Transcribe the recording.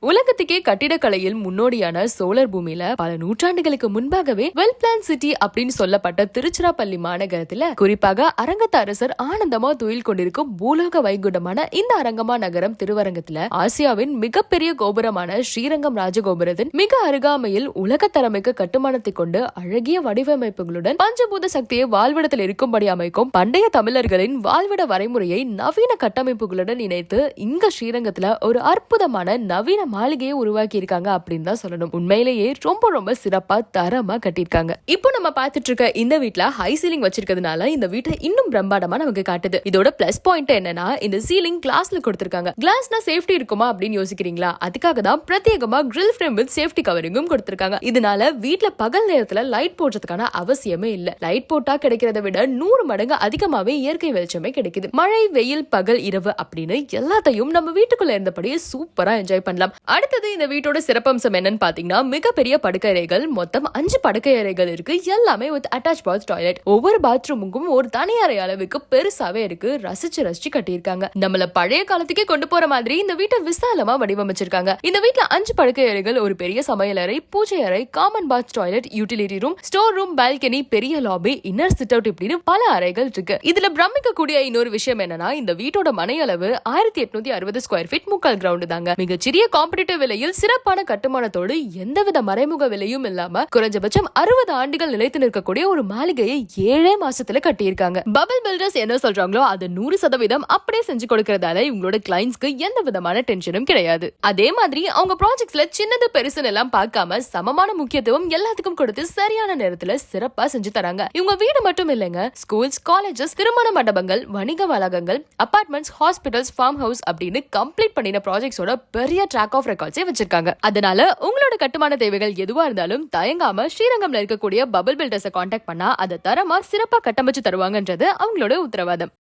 உலகத்துக்கே கட்டிடக்கலையில் முன்னோடியான சோழர் பூமியில பல நூற்றாண்டுகளுக்கு முன்பாகவே வெல் பிளான் சிட்டி அப்படின்னு சொல்லப்பட்ட திருச்சிராப்பள்ளி மாநகரத்துல குறிப்பாக அரங்கத்த அரசர் ஆனந்தமா துயில் கொண்டிருக்கும் பூலோக வைகுண்டமான இந்த அரங்கமா நகரம் திருவரங்கத்துல ஆசியாவின் மிகப்பெரிய கோபுரமான ஸ்ரீரங்கம் ராஜகோபுரத்தின் மிக அருகாமையில் உலகத்தரமிக்க கட்டுமானத்தை கொண்டு அழகிய வடிவமைப்புகளுடன் பஞ்சபூத சக்தியை வாழ்விடத்தில் இருக்கும்படி அமைக்கும் பண்டைய தமிழர்களின் வாழ்விட வரைமுறையை நவீன கட்டமைப்புகளுடன் இணைத்து இங்க ஸ்ரீரங்கத்துல ஒரு அற்புதமான நவீன மாளிகையை உருவாக்கி இருக்காங்க அப்படின்னு தான் சொல்லணும். உண்மையிலேயே ரொம்ப ரொம்ப சிறப்பா தரமா கட்டிருக்காங்க. இப்போ நம்ம பார்த்துட்டு இருக்க இந்த வீட்ல ஹை சீலிங் வச்சிருக்கிறதுனால இந்த வீட்டை இன்னும் பிரம்மாண்டமா நமக்கு காட்டுது. இதோட பிளஸ் பாயிண்ட் என்னன்னா இந்த சீலிங் கிளாஸ்ல கொடுத்திருக்காங்க. கிளாஸ்னா சேஃப்டி இருக்குமா அப்படின்னு யோசிக்கிறீங்களா? அதுக்காக தான் பிரத்யேகமா கிரில் ஃப்ரேம் வித் சேஃப்டி கவரிங்கும் கொடுத்திருக்காங்க. இதனால வீட்ல பகல் நேரத்துல லைட் போடுறதுக்கான அவசியமே இல்ல. லைட் போட்டா கிடைக்கிறத விட 100 மடங்கு அதிகமாவே இயற்கை வெளிச்சமே கிடைக்குது. மழை, வெயில், பகல், இரவு அப்படின்னு எல்லாத்தையும் நம்ம வீட்டுக்குள்ள இருந்தபடியே சூப்பரா என்ஜாய் பண்ணலாம். அடுத்தது இந்த வீட்டோட சிறப்பம்சம் என்னன்னு பாத்தீங்கன்னா மிகப்பெரிய படுக்கை அறைகள். மொத்தம் 5 படுக்கை அறைகள் இருக்கு. எல்லாமே வித் அட்டாச் பாத் டாய்லெட். ஒவ்வொரு பாத்ரூமுக்கும் ஒரு தனி அறை அளவுக்கு பெருசாவே இருக்கு. ரசிச்சு கட்டியிருக்காங்க. நம்மள பழைய காலத்துக்கே கொண்டு போற மாதிரி இந்த வீட்டை விசாலமா வடிவமைச்சிருக்காங்க. இந்த வீட்டுல 5 படுக்கை அறைகள், ஒரு பெரிய சமையல் அறை, பூஜை அறை, common bath toilet, utility room, store room, balcony, பெரிய லாபி, இன்னர் சிட் அவுட் இப்படின்னு பல அறைகள் இருக்கு. இதுல பிரமிக்க கூடிய இன்னொரு விஷயம் என்னன்னா இந்த வீட்டோட மனை அளவு 1860 ஸ்கொயர் ஃபீட், முக்கால் கிரவுண்ட் தாங்க. மிகச்சிறிய காம்படிட்டிவ் விலையில் சிறப்பான கட்டுமானத்தோடு எந்தவித மறைமுக விலையும் இல்லாம குறைஞ்சபட்சம் 60 ஆண்டுகள் நிலைத்து நிற்கக்கூடிய ஒரு மாளிகையை 7 மாசத்துல கட்டியிருக்காங்க. பபிள் பில்டர்ஸ் என்ன சொல்றாங்களோ அது 100% அப்படியே செஞ்சு கொடுக்கறதால இவங்களோட கிளைண்ட்ஸ்க்கு எந்த விதமான டென்ஷனும் கிடையாது. அதே மாதிரி அவங்க ப்ராஜெக்ட்ஸ்ல சின்னது பெருசுன்னு எல்லாம் பார்க்காம சமமான முக்கியத்துவம் எல்லாத்துக்கும் கொடுத்து சரியான நேரத்துல சிறப்பா செஞ்சு தராங்க. இவங்க வீடு மட்டும் இல்லைங்க, ஸ்கூல்ஸ், காலேஜஸ், திருமண மண்டபங்கள், வணிக வளாகங்கள், அபார்ட்மெண்ட்ஸ், ஹாஸ்பிட்டல்ஸ், ஃபார்ம் ஹவுஸ் அப்படின்னு கம்ப்ளீட் பண்ணின ப்ராஜெக்ட்ஸோட பெரிய ட்ராக் ஆஃப் ரெக்கார்ட்ஸே வச்சிருக்காங்க. அதனால உங்களோட கட்டுமான தேவைகள் எதுவா இருந்தாலும் தயங்காம ஸ்ரீரங்கம்ல இருக்கக்கூடிய பபிள் பில்டர்ஸை கான்டாக்ட் பண்ணா அதை தரமா சிறப்பா கட்டமைச்சு தருவாங்கன்றது அவங்களோட உத்தரவாதம்.